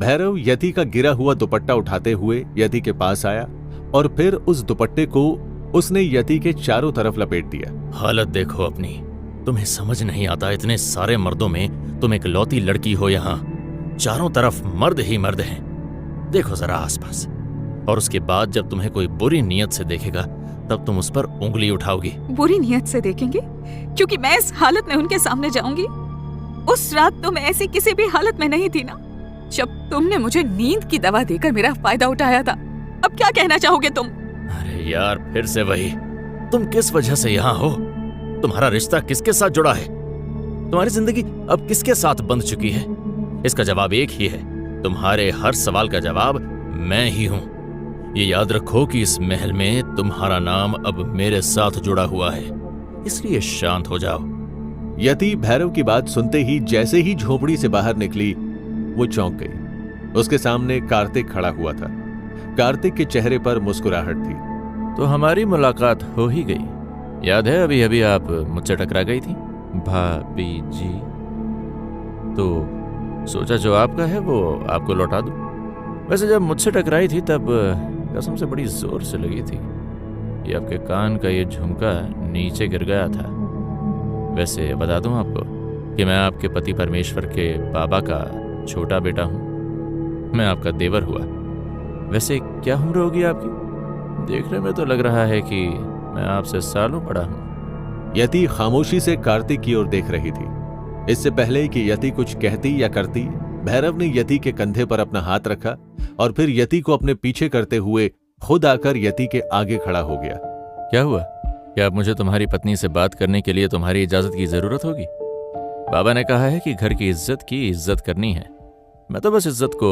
भैरव यति का गिरा हुआ दुपट्टा उठाते हुए यति के पास आया और फिर उस दुपट्टे को उसने यति के चारों तरफ लपेट दिया। हालत देखो अपनी, तुम्हें समझ नहीं आता, इतने सारे मर्दों में तुम एक लौती लड़की हो, यहाँ चारों तरफ मर्द ही मर्द हैं। देखो जरा आसपास, और उसके बाद जब तुम्हें कोई बुरी नीयत से देखेगा तब तुम उस पर उंगली उठाओगी। बुरी नीयत से देखेंगे? क्योंकि मैं इस हालत में उनके सामने जाऊंगी? उस रात तो मैं ऐसी किसी भी हालत में नहीं थी ना, जब तुमने मुझे नींद की दवा देकर मेरा फायदा उठाया था। अब क्या कहना चाहोगे तुम? अरे यार, फिर से वही, तुम किस वजह से यहाँ हो? तुम्हारा रिश्ता किसके साथ जुड़ा है? तुम्हारी जिंदगी अब किसके साथ बंध चुकी है? इसका जवाब एक ही है, तुम्हारे हर सवाल का जवाब मैं ही हूं। ये याद रखो कि इस महल में तुम्हारा नाम अब मेरे साथ जुड़ा हुआ है, इसलिए शांत हो जाओ। यति भैरव की बात सुनते ही जैसे ही झोपड़ी से बाहर निकली वो चौंक गई। उसके सामने कार्तिक खड़ा हुआ था। कार्तिक के चेहरे पर मुस्कुराहट थी। तो हमारी मुलाकात हो ही गई। याद है अभी अभी आप मुझसे टकरा गई थी भाभी जी, तो सोचा जो आपका है वो आपको लौटा दूं। वैसे जब मुझसे टकराई थी तब कसम से बड़ी जोर से लगी थी। ये आपके कान का ये झुमका नीचे गिर गया था। वैसे बता दूं आपको कि मैं आपके पति परमेश्वर के बाबा का छोटा बेटा हूं। मैं आपका देवर हुआ। वैसे क्या उम्र होगी आपकी? देखने में तो लग रहा है कि मैं आपसे सालों बड़ा हूं। यति खामोशी से कार्तिक की ओर देख रही थी। इससे पहले कि यति कुछ कहती या करती, भैरव ने यति के कंधे पर अपना हाथ रखा और फिर यति को अपने पीछे करते हुए खुद आकर यति के आगे खड़ा हो गया। क्या हुआ? क्या अब मुझे तुम्हारी पत्नी से बात करने के लिए तुम्हारी इजाजत की जरूरत होगी? बाबा ने कहा है कि घर की इज्जत करनी है। मैं तो बस इज्जत को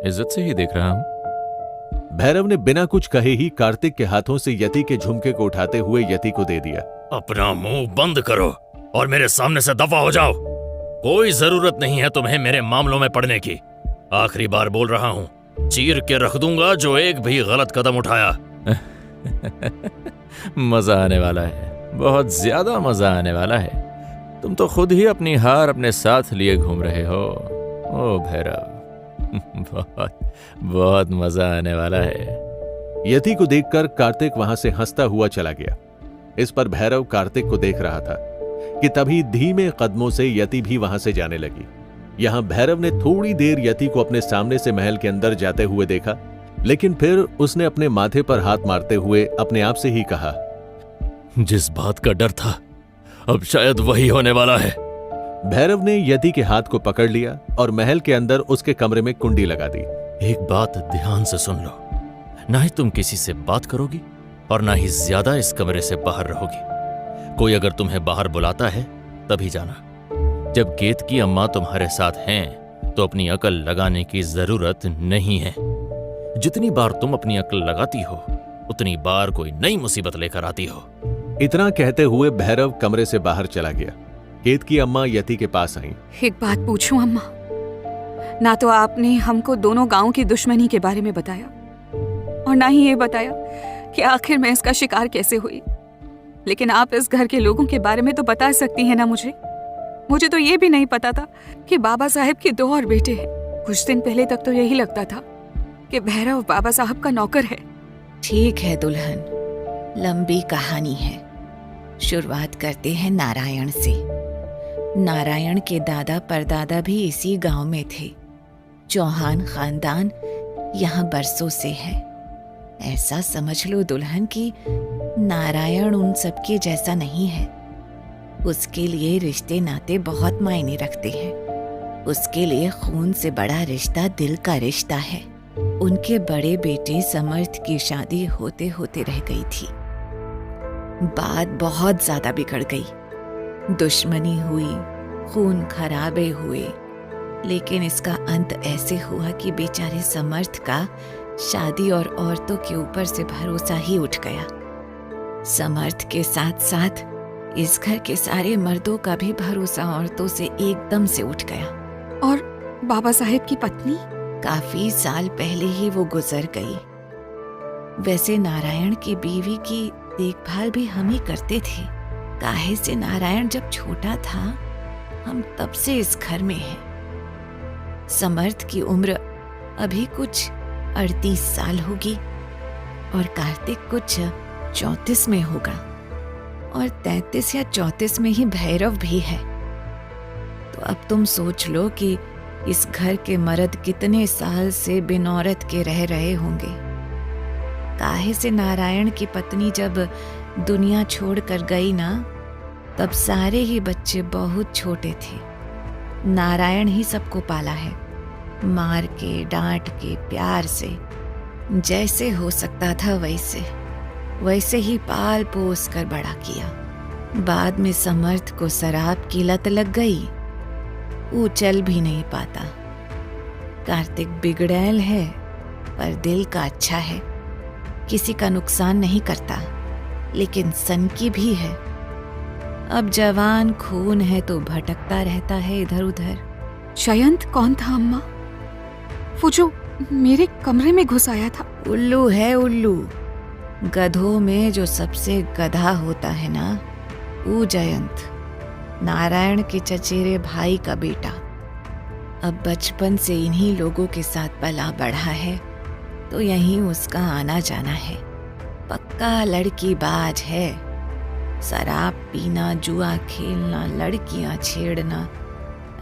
इज्जत से ही देख रहा हूं। भैरव ने बिना कुछ कहे ही कार्तिक के हाथों से यति के झुमके को उठाते हुए यति को दे दिया। अपना मुंह बंद करो और मेरे सामने से दफा हो जाओ। कोई जरूरत नहीं है तुम्हें मेरे मामलों में पड़ने की। आखिरी बार बोल रहा हूं, चीर के रख दूंगा जो एक भी गलत कदम उठाया। मजा आने वाला है, बहुत ज्यादा मजा आने वाला है। तुम तो खुद ही अपनी हार अपने साथ लिए घूम रहे हो। ओ भैरव, बहुत बहुत मजा आने वाला है। यति को देखकर कार्तिक वहां से हंसता हुआ चला गया। इस पर भैरव कार्तिक को देख रहा था कि तभी धीमे कदमों से यति भी वहां से जाने लगी। यहां भैरव ने थोड़ी देर यति को अपने सामने से महल के अंदर जाते हुए देखा, लेकिन फिर उसने अपने माथे पर हाथ मारते हुए अपने आप से ही कहा, जिस बात का डर था अब शायद वही होने वाला है। भैरव ने यति के हाथ को पकड़ लिया और महल के अंदर उसके कमरे में कुंडी लगा दी। एक बात ध्यान से सुन लो, ना ही तुम किसी से बात करोगी और ना ही ज्यादा इस कमरे से बाहर रहोगी। कोई अगर तुम्हें बाहर बुलाता है तभी जाना। जब गेत की अम्मा तुम्हारे साथ हैं तो अपनी अकल लगाने की जरूरत नहीं है। जितनी बार तुम अपनी अकल लगाती हो उतनी बार कोई नई मुसीबत लेकर आती हो। इतना कहते हुए भैरव कमरे से बाहर चला गया। गेत की अम्मा यति के पास आईं। एक बात पूछूं अम्मा? ना तो आपने हमको दोनों गांव की दुश्मनी के बारे में बताया और ना ही ये बताया कि आखिर मैं इसका शिकार कैसे हुई। लेकिन आप इस घर के लोगों के बारे में तो बता सकती हैं ना मुझे। मुझे तो ये भी नहीं पता था कि बाबा साहब के 2 और बेटे हैं। कुछ दिन पहले तक तो यही लगता था कि भैरव बाबा साहब का नौकर है। ठीक है दुल्हन, लंबी कहानी है। शुरुआत करते हैं नारायण से। नारायण के दादा परदादा भी इसी गांव में थे। चौहान खानदान यहाँ बरसों से है। ऐसा समझ लो दुल्हन कि नारायण उन सबके जैसा नहीं है। उसके लिए रिश्ते नाते बहुत मायने रखते हैं। उसके लिए खून से बड़ा रिश्ता दिल का रिश्ता है। उनके बड़े बेटे समर्थ की शादी होते होते रह गई थी। बात बहुत ज्यादा बिगड़ गई। दुश्मनी हुई, खून खराबे हुए, लेकिन इसका अंत ऐसे हुआ कि बेचारे समर्थ का शादी और औरतों के ऊपर से भरोसा ही उठ गया। समर्थ के साथ साथ इस घर के सारे मर्दों का भी भरोसा औरतों से एकदम से उठ गया। और बाबा साहेब की पत्नी? काफी साल पहले ही वो गुजर गई। वैसे नारायण की बीवी की देखभाल भी हम ही करते थे। काहे से नारायण जब छोटा था हम तब से इस घर में हैं। समर्थ की उम्र अभी कुछ 38 साल होगी और कार्तिक कुछ 34 में होगा और 33 या 34 में ही भैरव भी है। तो अब तुम सोच लो कि इस घर के मर्द कितने साल से बिन औरत के रह रहे होंगे। काहे से नारायण की पत्नी जब दुनिया छोड़कर गई ना, तब सारे ही बच्चे बहुत छोटे थे। नारायण ही सबको पाला है, मार के, डांट के, प्यार से, जैसे हो सकता था वैसे ही पाल पोस कर बड़ा किया। बाद में समर्थ को शराब की लत लग गई, वो चल भी नहीं पाता। कार्तिक बिगड़ैल है पर दिल का अच्छा है, किसी का नुकसान नहीं करता, लेकिन सनकी भी है। अब जवान खून है तो भटकता रहता है इधर उधर। जयंत कौन था अम्मा? वो जो मेरे कमरे में घुस आया था? उल्लू है उल्लू। गधों में जो सबसे गधा होता है ना, वो जयंत, नारायण के चचेरे भाई का बेटा। अब बचपन से इन्हीं लोगों के साथ पला बढ़ा है, तो यहीं उसका आना जाना है। पक्का लड़की बाज है। शराब पीना, जुआ खेलना, लड़कियां छेड़ना,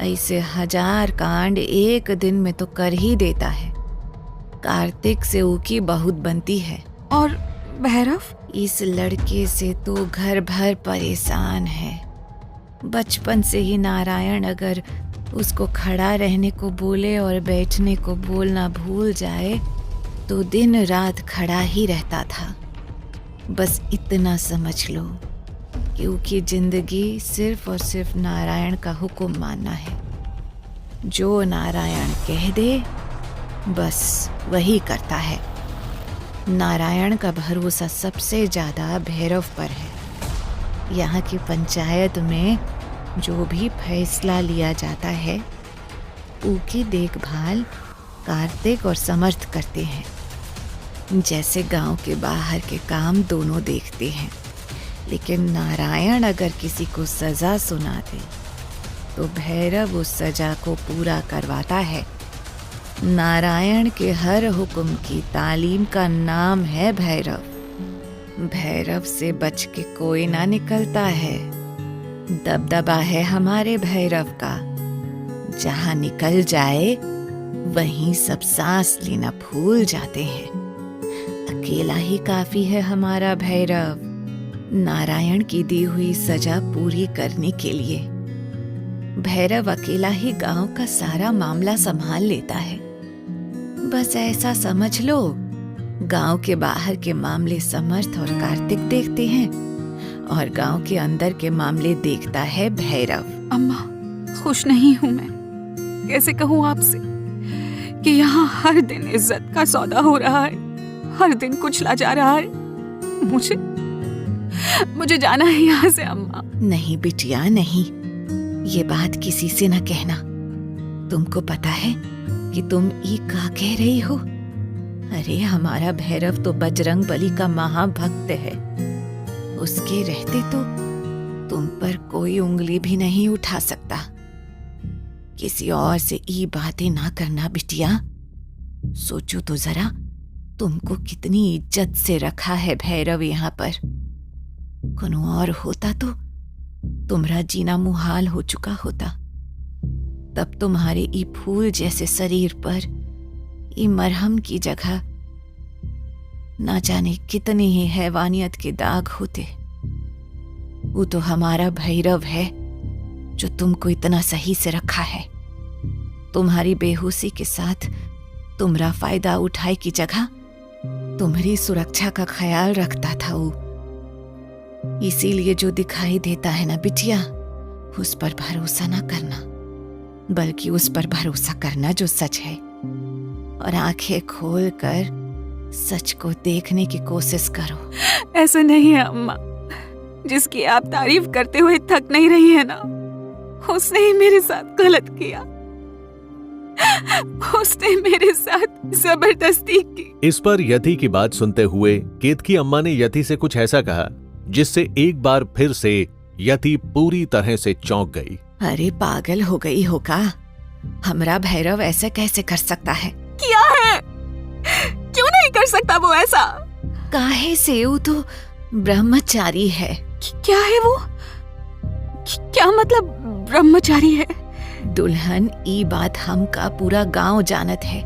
ऐसे 1000 कांड एक दिन में तो कर ही देता है। कार्तिक से ऊकी बहुत बनती है। और भैरव? इस लड़के से तो घर भर परेशान है। बचपन से ही नारायण अगर उसको खड़ा रहने को बोले और बैठने को बोलना भूल जाए तो दिन रात खड़ा ही रहता था। बस इतना समझ लो कि उसकी जिंदगी सिर्फ और सिर्फ नारायण का हुक्म मानना है। जो नारायण कह दे बस वही करता है। नारायण का भरोसा सबसे ज्यादा भैरव पर है। यहाँ की पंचायत में जो भी फैसला लिया जाता है, उसकी देखभाल कार्तिक और समर्थ करते हैं। जैसे गांव के बाहर के काम दोनों देखते हैं, लेकिन नारायण अगर किसी को सजा सुना दे तो भैरव उस सजा को पूरा करवाता है। नारायण के हर हुक्म की तालीम का नाम है भैरव। भैरव से बच के कोई ना निकलता है। दबदबा है हमारे भैरव का। जहां निकल जाए वहीं सब सांस लेना भूल जाते हैं। अकेला ही काफी है हमारा भैरव नारायण की दी हुई सजा पूरी करने के लिए। भैरव अकेला ही गांव का सारा मामला संभाल लेता है। बस ऐसा समझ लो, गांव के बाहर के मामले समर्थ और कार्तिक देखते हैं और गांव के अंदर के मामले देखता है भैरव। अम्मा, खुश नहीं हूं मैं। कैसे कहूं आपसे कि यहाँ हर दिन इज्जत का सौदा हो रहा है, हर दिन कुचला जा रहा है। मुझे जाना है यहाँ से अम्मा। नहीं बिटिया नहीं, ये बात किसी से न कहना। तुमको पता है कि तुम ये क्या कह रही हो? अरे हमारा भैरव तो बजरंग बली का महाभक्त है। उसके रहते तो तुम पर कोई उंगली भी नहीं उठा सकता। किसी और से ये बातें ना करना बिटिया। सोचो तो जरा, तुमको कितनी इज्जत से रखा है भैरव यहाँ पर। कोनो और होता तो तुम्हारा जीना मुहाल हो चुका होता। तब तुम्हारे ई फूल जैसे शरीर पर ई मरहम की जगह ना जाने कितने ही हैवानियत के दाग होते। वो तो हमारा भैरव है जो तुमको इतना सही से रखा है। तुम्हारी बेहोशी के साथ तुम्हारा फायदा उठाए की जगह तुम्हारी सुरक्षा का ख्याल रखता था वो। इसीलिए जो दिखाई देता है ना बिटिया, उस पर भरोसा ना करना, बल्कि उस पर भरोसा करना जो सच है। और आंखें खोलकर सच को देखने की कोशिश करो। ऐसा नहीं है अम्मा, जिसकी आप तारीफ करते हुए थक नहीं रही है ना, उसने ही मेरे साथ गलत किया। उसने मेरे साथ जबरदस्ती की। इस पर यति की बात सुनते हुए केतकी अम्मा ने यति से कुछ ऐसा कहा जिससे एक बार फिर से यति पूरी तरह से चौंक गई। अरे पागल हो गई होगा, हमरा भैरव ऐसे कैसे कर सकता है? क्या कर सकता वो ऐसा। काहे से? वो तो ब्रह्मचारी है। क्या है वो? क्या मतलब ब्रह्मचारी है? दुल्हन, ई बात हमका पूरा गांव जानत है,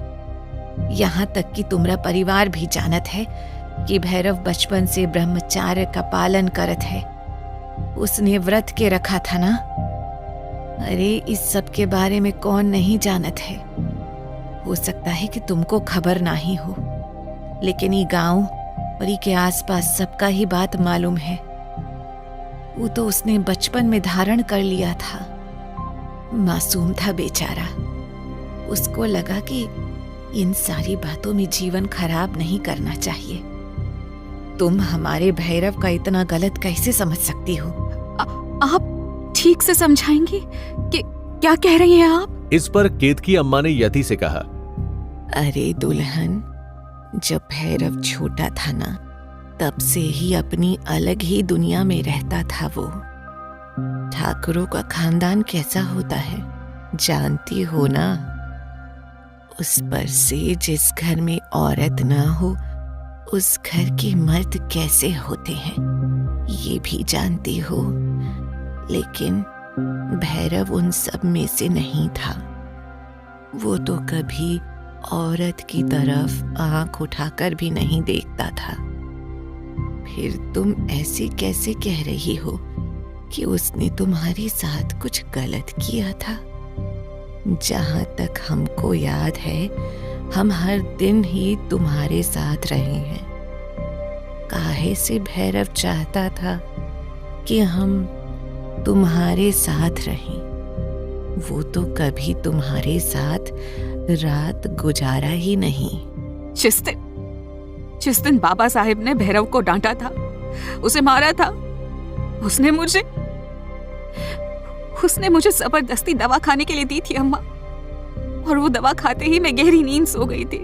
यहाँ तक कि तुम्हारा परिवार भी जानत है कि भैरव बचपन से ब्रह्मचार्य का पालन करत है। उसने व्रत के रखा था ना। अरे इस सब के बारे में कौन नहीं जानत है। हो सकता है कि तुमको खबर ना ही हो, लेकिन ये गांव और ये के आसपास सबका ही बात मालूम है। वो तो उसने बचपन में धारण कर लिया था। मासूम था बेचारा। उसको लगा कि इन सारी बातों में जीवन खराब नहीं करना चाहिए। तुम हमारे भैरव का इतना गलत कैसे समझ सकती हो? आप ठीक से समझाएंगी कि क्या कह रही हैं आप? इस पर केतकी अम्मा ने यति से कहा, अरे दुल्हन, जब भैरव छोटा था ना, तब से ही अपनी अलग ही दुनिया में रहता था वो। ठाकुरों का खानदान कैसा होता है जानती हो ना। उस पर से जिस घर में औरत ना हो, उस घर के मर्द कैसे होते हैं ये भी जानती हो। लेकिन भैरव उन सब में से नहीं था। वो तो कभी औरत की तरफ आंख उठाकर भी नहीं देखता था। फिर तुम ऐसे कैसे कह रही हो कि उसने तुम्हारे साथ कुछ गलत किया था? जहां तक हमको याद है, हम हर दिन ही तुम्हारे साथ रहे हैं। काहे से भैरव चाहता था कि हम तुम्हारे साथ रहें? वो तो कभी तुम्हारे साथ रात गुजारा ही नहीं। जिस दिन बाबा साहेब ने भैरव को डांटा था, उसे मारा था, उसने मुझे जबरदस्ती दवा खाने के लिए दी थी अम्मा। और वो दवा खाते ही मैं गहरी नींद सो गई थी।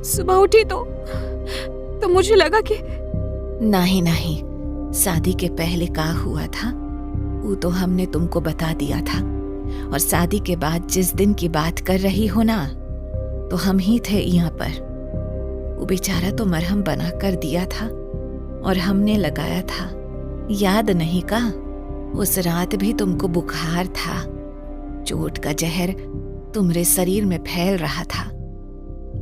सुबह उठी तो मुझे लगा कि नहीं, शादी के पहले का हुआ था वो तो हमने तुमको बता दिया था। और शादी के बाद जिस दिन की बात कर रही हो ना, तो हम ही थे यहाँ पर। वो बेचारा तो मरहम बना कर दिया था और हमने लगाया था। याद नहीं का? उस रात भी तुमको बुखार था। चोट का जहर तुम्हारे शरीर में फैल रहा था,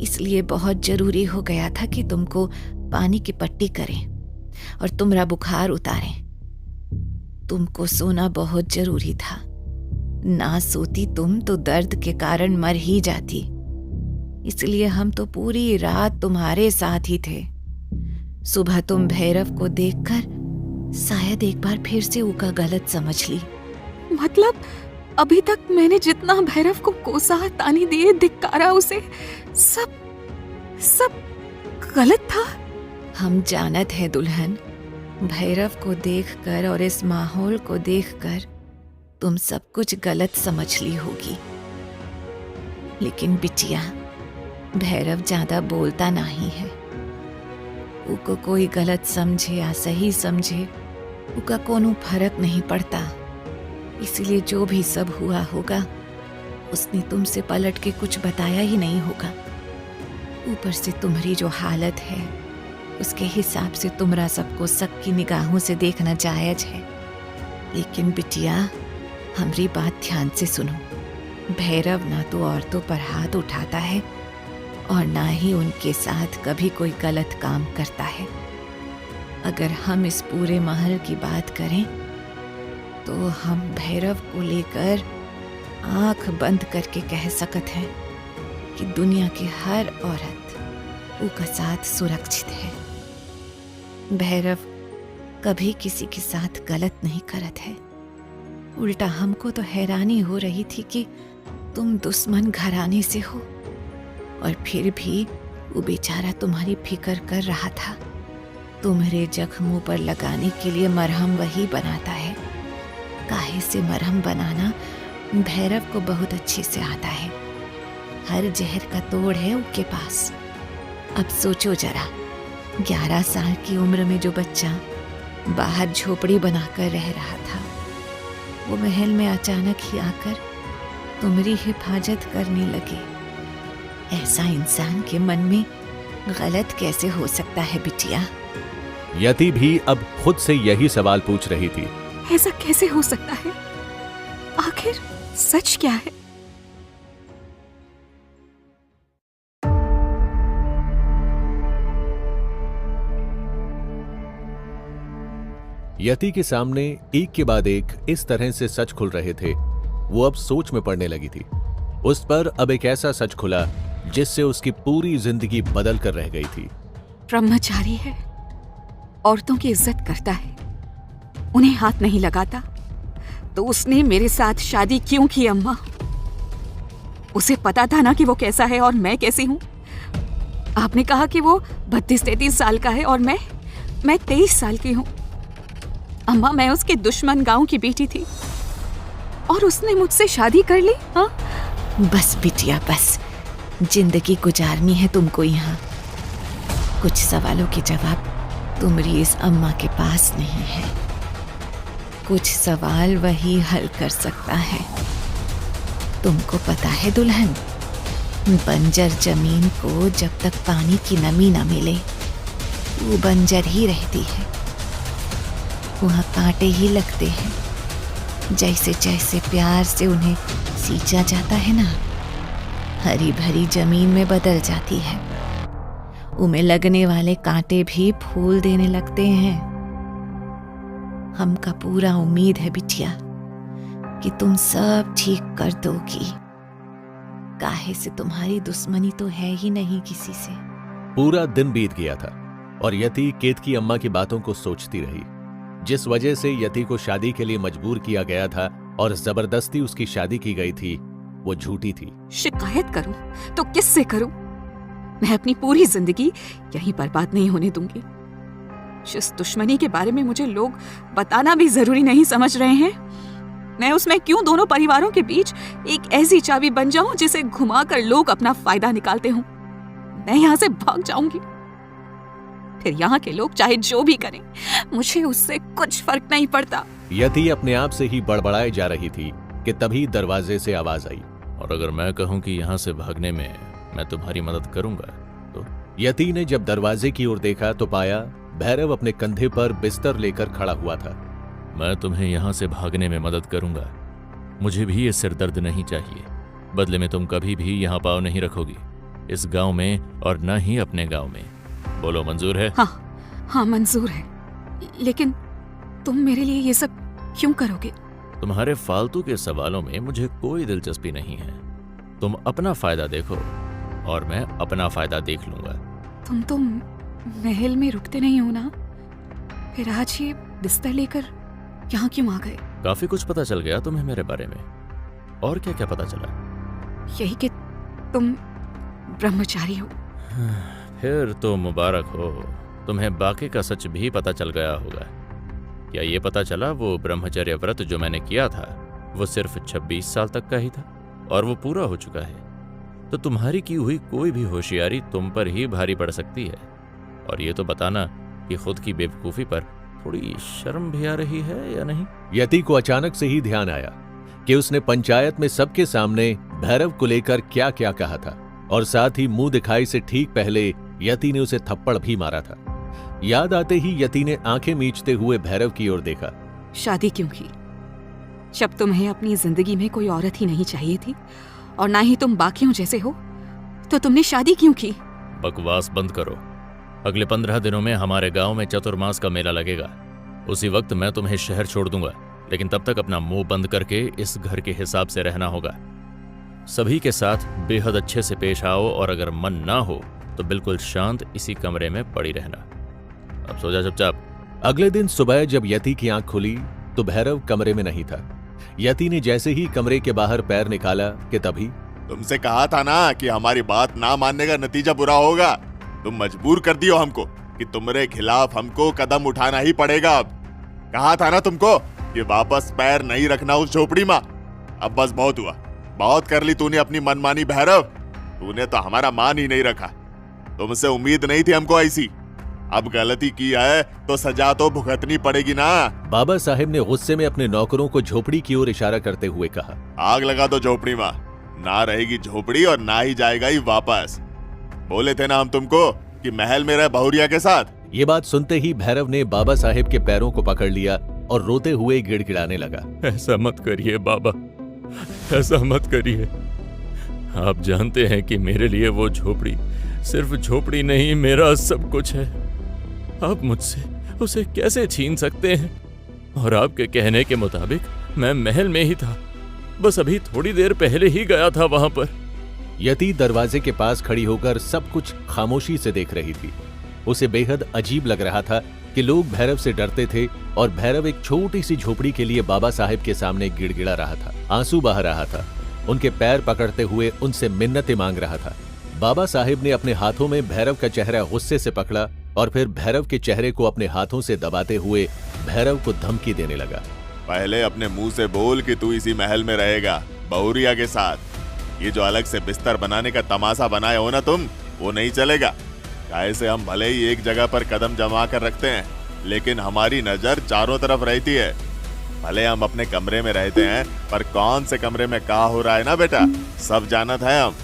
इसलिए बहुत जरूरी हो गया था कि तुमको पानी की पट्टी करें और तुम्हारा बुखार उतारें। तुमको सोना बहुत जरूरी था। ना सोती तुम तो दर्द के कारण मर ही जाती। इसलिए हम तो पूरी रात तुम्हारे साथ ही थे। सुबह तुम भैरव को देखकर शायद एक बार फिर से उसका गलत समझ ली। मतलब अभी तक मैंने जितना भैरव को कोसा, तानी दिए, धिक्कारा, उसे सब गलत था। हम जानत है दुल्हन, भैरव को देखकर और इस माहौल को देखकर तुम सब कुछ गलत समझ ली होगी। लेकिन बिटिया, भैरव ज्यादा बोलता नहीं है। उको कोई गलत समझे या सही समझे, उका कोनो फर्क नहीं पड़ता। इसलिए जो भी सब हुआ होगा, उसने तुमसे पलट के कुछ बताया ही नहीं होगा। ऊपर से तुम्हारी जो हालत है, उसके हिसाब से तुम्हारा सबको सबकी निगाहों से देखना जायज है। लेकिन बिटिया, हमारी बात ध्यान से सुनो। भैरव ना तो औरतों पर हाथ उठाता है और ना ही उनके साथ कभी कोई गलत काम करता है। अगर हम इस पूरे महल की बात करें तो हम भैरव को लेकर आंख बंद करके कह सकत हैं कि दुनिया की हर औरत उसका साथ सुरक्षित है। भैरव कभी किसी के साथ गलत नहीं करत है। उल्टा हमको तो हैरानी हो रही थी कि तुम दुश्मन घराने से हो और फिर भी वो बेचारा तुम्हारी फिक्र कर रहा था। तुम्हारे जख्मों पर लगाने के लिए मरहम वही बनाता है। काहे से मरहम बनाना भैरव को बहुत अच्छे से आता है। हर जहर का तोड़ है उसके पास। अब सोचो जरा, 11 साल की उम्र में जो बच्चा बाहर झोपड़ी बनाकर रह रहा था, वो महल में अचानक ही आकर तुम्हारी हिफाजत करने लगे। ऐसा इंसान के मन में गलत कैसे हो सकता है बिटिया? यति भी अब खुद से यही सवाल पूछ रही थी। ऐसा कैसे हो सकता है? आखिर सच क्या है? यति के सामने एक के बाद एक इस तरह से सच खुल रहे थे, वो अब सोच में पड़ने लगी थी। उस पर अब एक ऐसा सच खुला जिससे उसकी पूरी जिंदगी बदल कर रह गई थी। ब्रह्मचारी है, औरतों की इज्जत करता है, उन्हें हाथ नहीं लगाता, तो उसने मेरे साथ शादी क्यों की अम्मा? उसे पता था ना कि वो कैसा है और मैं कैसी हूं। आपने कहा कि वो 32-33 साल का है और मैं 23 साल की हूं। अम्मा, मैं उसके दुश्मन गांव की बेटी थी और उसने मुझसे शादी कर ली। हाँ, बस बिटिया बस, जिंदगी गुजारनी है तुमको यहाँ। कुछ सवालों के जवाब तुम्हारी इस अम्मा के पास नहीं है। कुछ सवाल वही हल कर सकता है। तुमको पता है दुल्हन, बंजर जमीन को जब तक पानी की नमी न मिले वो बंजर ही रहती है। वहाँ कांटे ही लगते हैं। जैसे जैसे प्यार से उन्हें सींचा जाता है ना, हरी भरी जमीन में बदल जाती है। उनमें लगने वाले कांटे भी फूल देने लगते हैं। हमका पूरा उम्मीद है बिटिया कि तुम सब ठीक कर दोगी। काहे से तुम्हारी दुश्मनी तो है ही नहीं किसी से। पूरा दिन बीत गया था और यति केतकी अम्मा की बातों को सोचती रही। जिस वजह से यति को शादी के लिए मजबूर किया गया था और जबरदस्ती उसकी शादी की गई थी, वो झूठी थी। शिकायत करूं तो किससे करूं? मैं अपनी पूरी जिंदगी यहीं बर्बाद नहीं होने दूंगी। जिस दुश्मनी के बारे में मुझे लोग बताना भी जरूरी नहीं समझ रहे हैं, मैं उसमें क्यों दोनों परिवारों के बीच एक ऐसी चाबी बन जाऊं जिसे घुमाकर लोग अपना फायदा निकालते हों। मैं यहां से भाग जाऊंगी, फिर यहाँ के लोग चाहे जो भी करें, मुझे उससे कुछ फर्क नहीं पड़ता। यति अपने आप से ही बड़बड़ाए जा रही थी कि तभी दरवाजे से आवाज आई। और अगर मैं कहूं कि यहाँ से भागने में मैं तुम्हारी मदद करूंगा तो? यति ने जब दरवाजे की ओर देखा तो पाया भैरव अपने कंधे पर बिस्तर लेकर खड़ा हुआ था। मैं तुम्हें यहाँ से भागने में मदद करूंगा। मुझे भी ये सिरदर्द नहीं चाहिए। बदले में तुम कभी भी यहाँ पाँव नहीं रखोगी, इस गांव में और न ही अपने गांव में। बोलो, मंजूर है? हाँ मंजूर है, लेकिन तुम मेरे लिए ये सब क्यों करोगे? तुम्हारे फालतू के सवालों में मुझे कोई दिलचस्पी नहीं है। तुम अपना फायदा देखो और मैं अपना फायदा देख लूंगा। तुम तो महल में रुकते नहीं हो ना, फिर आज ये बिस्तर लेकर यहाँ क्यों आ गए? काफी कुछ पता चल गया तुम्हें मेरे बारे में। और क्या क्या पता चला? यही कि तुम ब्रह्मचारी हो। फिर तो मुबारक हो, तुम्हें बाकी का सच भी पता चल गया होगा। क्या ये पता चला वो ब्रह्मचर्य व्रत जो मैंने किया था वो सिर्फ 26 साल तक का ही था और वो पूरा हो चुका है। तो तुम्हारी की हुई कोई भी होशियारी तुम पर ही भारी पड़ सकती है। और ये तो बताना कि खुद की बेवकूफ़ी पर थोड़ी शर्म भी आ रही है या नहीं? यति को अचानक से ही ध्यान आया कि उसने पंचायत में सबके सामने भैरव को लेकर क्या क्या कहा था और साथ ही मुंह दिखाई से ठीक पहले यति ने उसे थप्पड़ भी मारा था। याद आते ही यति ने आंखें मींचते हुए भैरव की ओर देखा। शादी क्यों की? जब तुम्हें अपनी जिंदगी में कोई औरत ही नहीं चाहिए थी और ना ही तुम बाकियों जैसे हो, तो तुमने शादी क्यों की? बकवास बंद करो। अगले 15 दिनों में हमारे गांव में चतुर्मास का मेला लगेगा। उसी वक्त मैं तुम्हें शहर छोड़ दूंगा, लेकिन तब तक अपना मुंह बंद करके इस घर के हिसाब से रहना होगा। सभी के साथ बेहद अच्छे से पेश आओ और अगर मन ना हो तो बिल्कुल शांत इसी कमरे में पड़ी रहना। अब सो जा चुपचाप। अगले दिन सुबह जब यति की आंख खुली तो भैरव कमरे में नहीं था। यति ने जैसे ही कमरे के बाहर पैर निकाला कि तभी तुमसे कहा था ना कि हमारी बात ना मानने का नतीजा बुरा होगा। तुम मजबूर कर दियो हमको कि तुम्हारे खिलाफ हमको कदम उठाना ही पड़ेगा। अब कहा था ना तुमको कि वापस पैर नहीं रखना उस झोपड़ी में। अब बस बहुत हुआ, बहुत कर ली तूने अपनी मनमानी भैरव। तूने तो हमारा मान ही नहीं रखा। तुमसे उम्मीद नहीं थी हमको ऐसी। अब गलती की है तो सजा तो भुगतनी पड़ेगी ना। बाबा साहेब ने गुस्से में अपने नौकरों को झोपड़ी की ओर इशारा करते हुए कहा, आग लगा दो झोपड़ी में। ना रहेगी झोपड़ी और ना ही जाएगा ही वापस। बोले थे ना हम तुमको कि महल में रहे बहुरिया के साथ? ये बात सुनते ही भैरव ने बाबा साहेब के पैरों को पकड़ लिया और रोते हुए गिड़गिड़ाने लगा। ऐसा मत करिए बाबा, ऐसा मत करिए। आप जानते हैं कि मेरे लिए वो झोपड़ी सिर्फ झोपड़ी नहीं, मेरा सब कुछ है। आप मुझसे उसे कैसे छीन सकते हैं? और आपके कहने के मुताबिक मैं महल में ही था, बस अभी थोड़ी देर पहले ही गया था वहां पर। यति दरवाजे के पास खड़ी होकर सब कुछ खामोशी से देख रही थी। उसे बेहद अजीब लग रहा था कि लोग भैरव से डरते थे और भैरव एक छोटी सी झोपड़ी के लिए बाबा साहेब के सामने गिड़गिड़ा रहा था, आंसू बहा रहा था, उनके पैर पकड़ते हुए उनसे मिन्नतें मांग रहा था। बाबा साहेब ने अपने हाथों में भैरव का चेहरा गुस्से से पकड़ा और फिर भैरव के चेहरे को अपने हाथों से दबाते हुए भैरव को धमकी देने लगा। पहले अपने मुंह से बोल कि तू इसी महल में रहेगा बहुरिया के साथ। ये जो अलग से बिस्तर बनाने का तमाशा बनाए हो ना तुम, वो नहीं चलेगा। कैसे हम भले ही एक जगह पर कदम जमा कर रखते हैं, लेकिन हमारी नजर चारों तरफ रहती है। भले हम अपने कमरे में रहते हैं, पर कौन से कमरे में क्या हो रहा है ना बेटा, सब जानत है हम।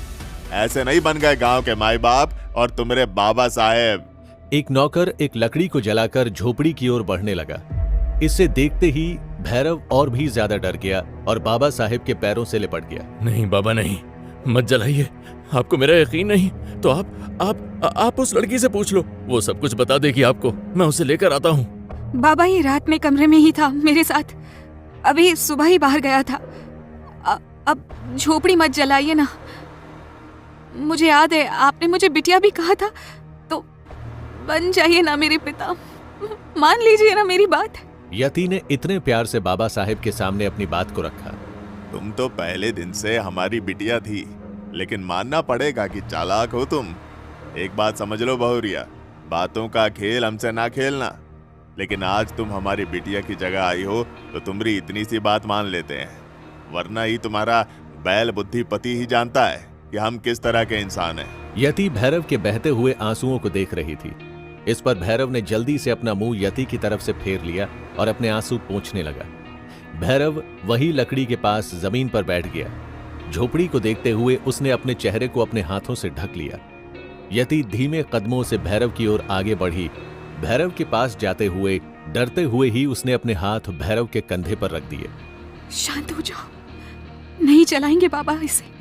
ऐसे नहीं बन गए गांव के माई बाप और तुम्हारे बाबा साहेब। एक नौकर एक लकड़ी को जलाकर झोपड़ी की ओर बढ़ने लगा। इसे देखते ही भैरव और भी ज्यादा डर गया और बाबा साहेब के पैरों से लिपट गया। नहीं बाबा नहीं, मत जलाइए। आपको मेरा यकीन नहीं तो आप उस लड़की से पूछ लो, वो सब कुछ बता देगी आपको। मैं उसे लेकर आता हूँ। बाबा ये रात में कमरे में ही था मेरे साथ, अभी सुबह ही बाहर गया था। अब झोपड़ी मत जलाइए ना। मुझे याद है आपने मुझे बिटिया भी कहा था, तो बन जाइए ना मेरे पिता, मान लीजिए ना मेरी बात। यति ने इतने प्यार से बाबा साहेब के सामने अपनी बात को रखा। तुम तो पहले दिन से हमारी बिटिया थी, लेकिन मानना पड़ेगा कि चालाक हो तुम। एक बात समझ लो बहुरिया, बातों का खेल हमसे ना खेलना। लेकिन आज तुम हमारी बिटिया की जगह आई हो तो तुम्हारी इतनी सी बात मान लेते हैं, वरना ही तुम्हारा बैल बुद्धि पति ही जानता है कि हम किस तरह के इंसान हैं। यति भैरव के बहते हुए आंसुओं को देख रही थी। इस पर भैरव ने जल्दी से अपना मुंह यति की तरफ से फेर लिया और अपने आंसू पोंछने लगा। भैरव वही लकड़ी के पास जमीन पर बैठ गया। झोपड़ी को देखते हुए उसने अपने चेहरे को अपने हाथों से ढक लिया। यति धीमे कदमों से भैरव की ओर आगे बढ़ी। भैरव के पास जाते हुए डरते हुए ही उसने अपने हाथ भैरव के कंधे पर रख दिए। शांत हो जाओ, नहीं चलाएंगे बाबा इसे।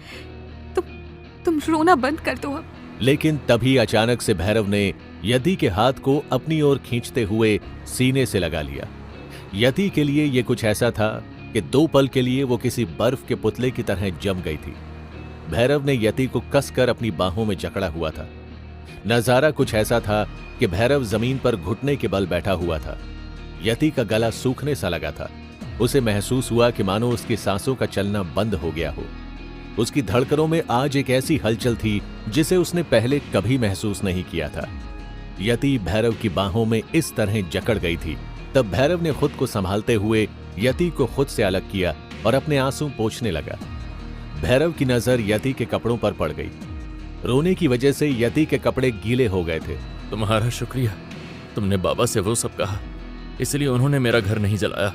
तुम रोना बंद कर दो अब। लेकिन तभी अचानक से भैरव ने यति के हाथ को अपनी ओर खींचते हुए सीने से लगा लिया। यति के लिए यह कुछ ऐसा था कि 2 पल के लिए वो किसी बर्फ के पुतले की तरह जम गई थी। भैरव ने यति को कसकर अपनी बाहों में जकड़ा हुआ था। नजारा कुछ ऐसा था कि भैरव जमीन पर घुटने के बल बैठा हुआ था। यति का गला सूखने सा लगा था। उसे महसूस हुआ कि मानो उसकी सांसों का चलना बंद हो गया हो। उसकी धड़कनों में आज एक ऐसी हलचल थी जिसे उसने पहले कभी महसूस नहीं किया था। यति भैरव की बाहों में इस तरह जकड़ गई थी। तब भैरव ने खुद को संभालते हुए यति को खुद से अलग किया और अपने आंसू पोंछने लगा। भैरव की नजर यति के कपड़ों पर पड़ गई। रोने की वजह से यति के कपड़े गीले हो गए थे। तुम्हारा शुक्रिया, तुमने बाबा से वो सब कहा, इसलिए उन्होंने मेरा घर नहीं जलाया।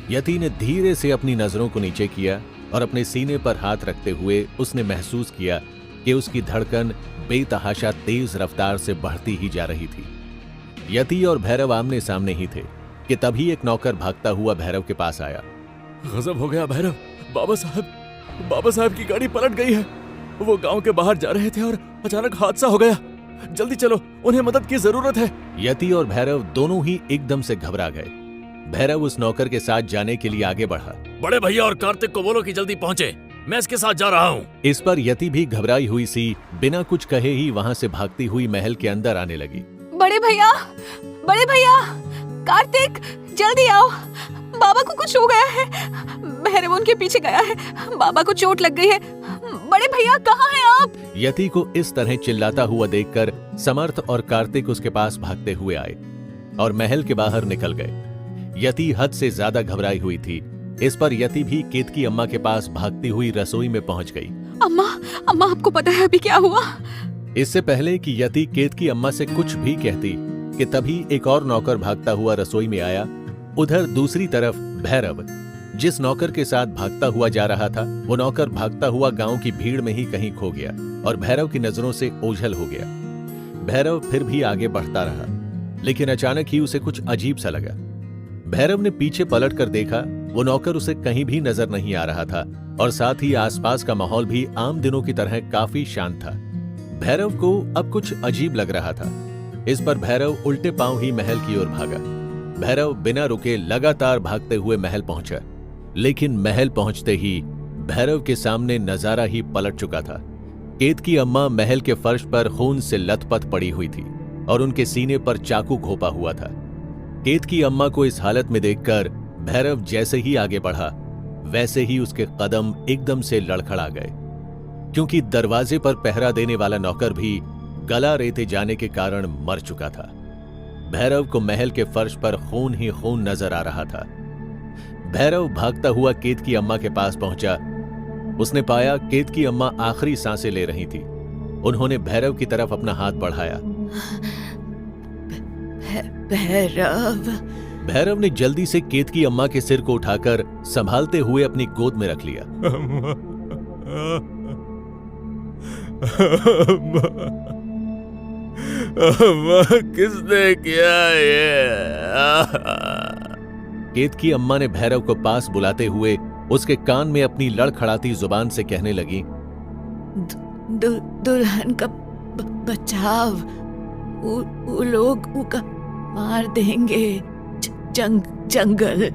यति ने धीरे से अपनी नजरों को नीचे किया और अपने सीने पर हाथ रखते हुए उसने महसूस किया कि उसकी धड़कन बेतहाशा तेज रफ्तार से बढ़ती ही जा रही थी। यति और भैरव आमने सामने ही थे कि तभी एक नौकर भागता हुआ भैरव के पास आया। गजब हो गया भैरव, बाबा साहब की गाड़ी पलट गई है। वो गांव के बाहर जा रहे थे और अचानक हादसा हो गया। जल्दी चलो, उन्हें मदद की जरूरत है। यति और भैरव दोनों ही एकदम से घबरा गए। भैरव उस नौकर के साथ जाने के लिए आगे बढ़ा। बड़े भैया और कार्तिक को बोलो कि जल्दी पहुंचे, मैं इसके साथ जा रहा हूँ। इस पर यति भी घबराई हुई सी बिना कुछ कहे ही वहां से भागती हुई महल के अंदर आने लगी। बड़े भैया, कार्तिक जल्दी आओ, बाबा को कुछ हो गया है। भैरव उनके पीछे गया है, बाबा को चोट लग गई है। बड़े भैया कहाँ हैं आप? यति को इस तरह चिल्लाता हुआ देखकर समर्थ और कार्तिक उसके पास भागते हुए आए और महल के बाहर निकल गए। यति हद से ज्यादा घबराई हुई थी। इस पर यति भी केतकी अम्मा के पास भागती हुई रसोई में पहुंच गई। अम्मा आपको पता है अभी क्या हुआ? इससे पहले कि यति केतकी अम्मा से कुछ भी कहती कि तभी एक और नौकर भागता हुआ रसोई में आया। उधर दूसरी तरफ भैरव जिस नौकर के साथ भागता हुआ जा रहा था, वो नौकर भागता हुआ गांव की भीड़ में ही कहीं खो गया और भैरव की नजरों से ओझल हो गया। भैरव फिर भी आगे बढ़ता रहा, लेकिन अचानक ही उसे कुछ अजीब सा लगा। भैरव ने पीछे पलट कर देखा, वो नौकर उसे कहीं भी नजर नहीं आ रहा था और साथ ही आसपास का माहौल भी आम दिनों की तरह काफी शांत था। भैरव को अब कुछ अजीब लग रहा था। इस पर भैरव उल्टे पांव ही महल की ओर भागा। भैरव बिना रुके लगातार भागते हुए महल पहुंचा, लेकिन महल पहुंचते ही भैरव के सामने नजारा ही पलट चुका था। केतकी अम्मा महल के फर्श पर खून से लथपथ पड़ी हुई थी और उनके सीने पर चाकू घोंपा हुआ था। केतकी अम्मा को इस हालत में देखकर भैरव जैसे ही आगे बढ़ा, वैसे ही उसके कदम एकदम से लड़खड़ा गए, क्योंकि दरवाजे पर पहरा देने वाला नौकर भी गला रेते जाने के कारण मर चुका था। भैरव को महल के फर्श पर खून ही खून नजर आ रहा था। भैरव भागता हुआ केतकी अम्मा के पास पहुंचा। उसने पाया केतकी अम्मा आखिरी सांसें ले रही थी। उन्होंने भैरव की तरफ अपना हाथ बढ़ाया। भैरव। भैरव ने जल्दी से केतकी अम्मा के सिर को उठाकर संभालते हुए अपनी गोद में रख लिया। किसने किया ये? केतकी अम्मा ने भैरव को पास बुलाते हुए उसके कान में अपनी लड़खड़ाती जुबान से कहने लगी, दुल्हन का बचाव, वो लोग उका मार देंगे। जंगल